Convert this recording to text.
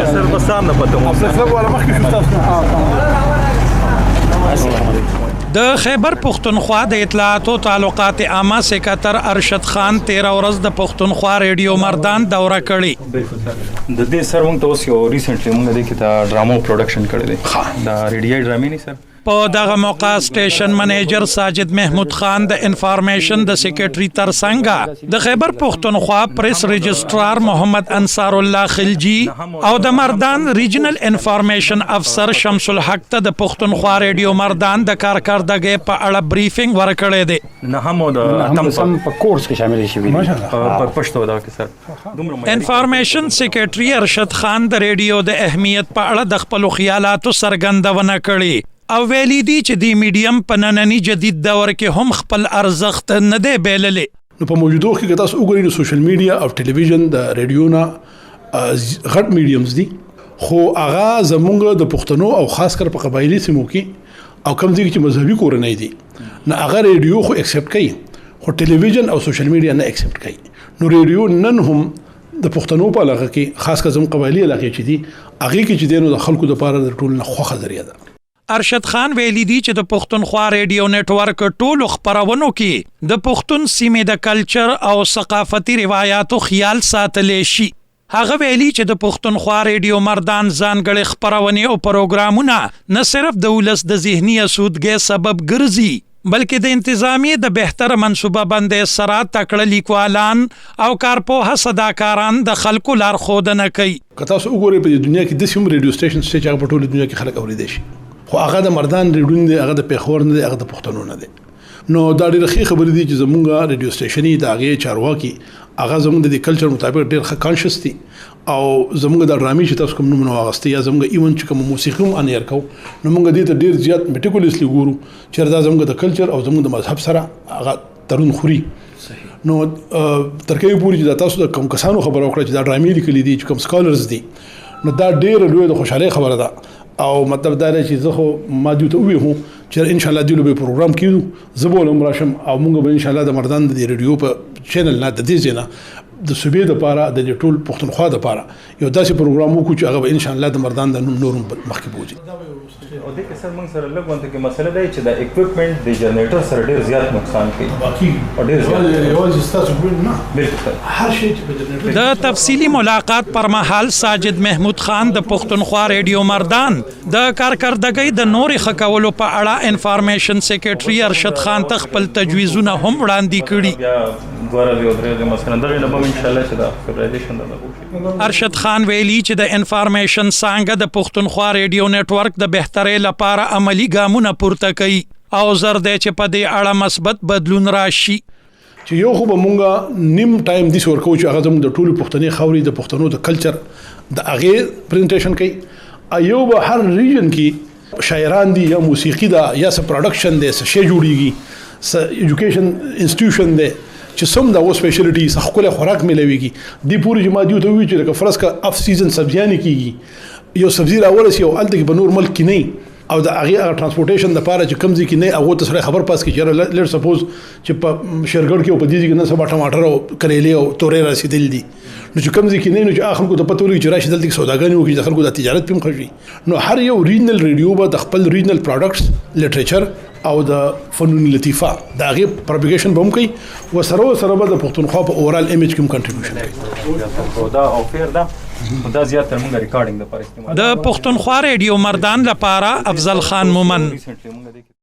سر بسام نه پته مو سر ولا مخکې شو تاسو د خیبر پختونخوا د اطلاعات او تعلقات عامه سکرټر ارشد خان 13 ورځ د پختونخوا ریډیو مردان دوره کړې. د دې سر موږ ته اوس یو ریسنټلی موږ د کې دا ډرامو پروډکشن کړی دی دا ریډیو ډرامې نه سر. په دغه موقع سټیشن منیجر ساجد محمود خان د انفارمیشن د سیکریټری ترڅنګ د خیبر پختونخوا پریس رجسٹرار محمد انصار الله خلجی او د مردان ریجنل انفارمیشن افسر شمس الحق ته د پختونخوا ریډیو مردان د کارکردګۍ په اړه بریفینګ ورکړی دی. نه هم د تم په کورس کې شامل شوی په پښتو دا کې سر انفارمیشن سیکریټری ارشد خان د ریډیو د اهمیت په اړه د خپل خیالاتو څرګندونه کړې او ویلي دي چې د میډیم په نننی جدید دور کې هم خپل ارزښت نه دی بیللی. نو په موجودو کې که تاسو وګورئ نو سوشل میډیا او ټلویزیون د ریډیو نه غټ میډیمز دي خو هغه زمونږ د پښتنو او خاص کر په قبایلی سیمو کې او کوم ځای چې مذهبي کورنۍ دي نه هغه ریډیو خو اکسپټ کوي خو ټلویزیون او سوشل میډیا نه اکسپټ کوي. نو ریډیو نن هم د پښتنو په علاقه کې خاص کر زموږ قبایلی علاقې چې دي هغه کې چې دینو د خلکو لپاره د ټول نه خوخه ذریعہ ده. ارشد خان ویلی دی چې د پښتونخوا ریډیو نتورک ټولو خبرونو کې د پښتون سیمې د کلچر او ثقافتي روایتو خیال ساتلی شي. هغه ویلی چې د پښتونخوا ریډیو مردان ځانګړي خبرونه او پروګرامونه نه صرف د ولس د ذهني اسودګۍ سبب ګرځي بلکې د انتظامی د بهتر منصوبه بندۍ سره تکړه لیکوالان او کارپوه صداکاران د خلکو لارښودنه کوي. که تاسو وګورئ په دنیا کې د سیم ریډیو سټیشن چې هغه په ټوله دنیا کې خلک اوریدي شي خو هغه د مردان ریډیو نه دی هغه د پیښور نه دی هغه د پښتنو نه دی. نو دا ډېر ښه خبرې دي چې زمونږ ریډیو سټیشن د هغې چارواکي هغه زمونږ د کلچر مطابق ډېر ښه کانشس دي او زمونږ د ډرامې چې تاسو کوم نومونه واغستې یا زمونږ ایون چې کوم موسیقي هم ان ایر کوو نو موږ دې ته ډېر زیات میټیکولیسلی ګورو چې دا زمونږ د کلچر او زمونږ د مذهب سره هغه ترون خوري. نو تر کومه پورې چې تاسو د کوم کسانو خبر او کړی چې دا ډرامې لیکلي دي چې کوم سکالرز دي نو دا ډېر لوی د خوشحالۍ خبره ده او مطلب دا دی چې زه خو ما دوی ته وویل چې ان شاء الله دوی به پروګرام کیږو زه به هم راشم او موږ به ان شاء الله د مردان د ریډیو په چینل نه د دې ځای نه د صوبې دپاره د ټول پښتونخوا دپاره یو داسې پروګرام وکړو چې هغه به ان شاء الله د مردان د نور مخکې بوځي. او د کې سر موږ سره لږ وانت کې مسله دی چې د اکوپمنټ د جنریټر سره ډېر زیات نقصان کوي باقي او ډېر زیات یوازې ستاسو نه بالکل هر شی چې په جنریټر د تفصیلی ملاقات پر مهال ساجد محمود خان د پښتونخوا ریډیو مردان د کارکردګۍ د نورې ښه کولو په اړه انفارمیشن سیکریټري ارشد خان ته خپل تجویزونه هم وړاندې کړي. ارشد خان ویلي چې د انفارمیشن څانګه د پښتونخوا ریډیو نتورک د بهترۍ لپاره عملی ګامونه پورته کوي او زر دی چې په دې اړه مثبت بدلون راشي. چې یو خو به مونږ نیم ټایم دې ورکو چې هغه زموږ د ټولو پښتني خاورې د پښتنو د کلچر د هغې پریزنټیشن کوي ایو به هر ریجن کې شاعران دي یا موسیقي ده یا څه پروډکشن دی څه شی جوړیږي څه ایجوکیشن انسټیټیوشن دی چې سم دا و سپیشلیټي څه ښکلی خوراک میلاویږي دې پورې چې ما دوی ته ووایي چې لکه فرض کړه اف سیزن سبزیانې کېږي یو سبزي راورسي او هلته کې په نور ملک کې نه او د هغې هغه ټرانسپورټیشن دپاره چې کوم ځای کې نه هغو ته سړی خبر پاس کړي چې لیټ سپوز چې په شیرګړ کې او په دې ځای کې نن سبا ټماټر او کریلې او تورې رسېدلي دي نو چې کوم ځای کې نه نو چې خلکو ته پته ولګي چې راشي دلته کې سوداګانې وکړي د خلکو د تجارت پې هم ښه شي. نو هر یو ریجنل ریډیو به د خپل ریجنل پروډکټس لیټریچر او د فنون لطیفه د هغې پروپیګیشن به هم کوي و سره به د پښتونخوا په اورال ایمیج کې هم کنټریبیوشن کوي. دا زیات تر موږ ریکارډینګ لپاره استعمال د پښتونخوا ریډیو مردان لپاره افضل خان مومن.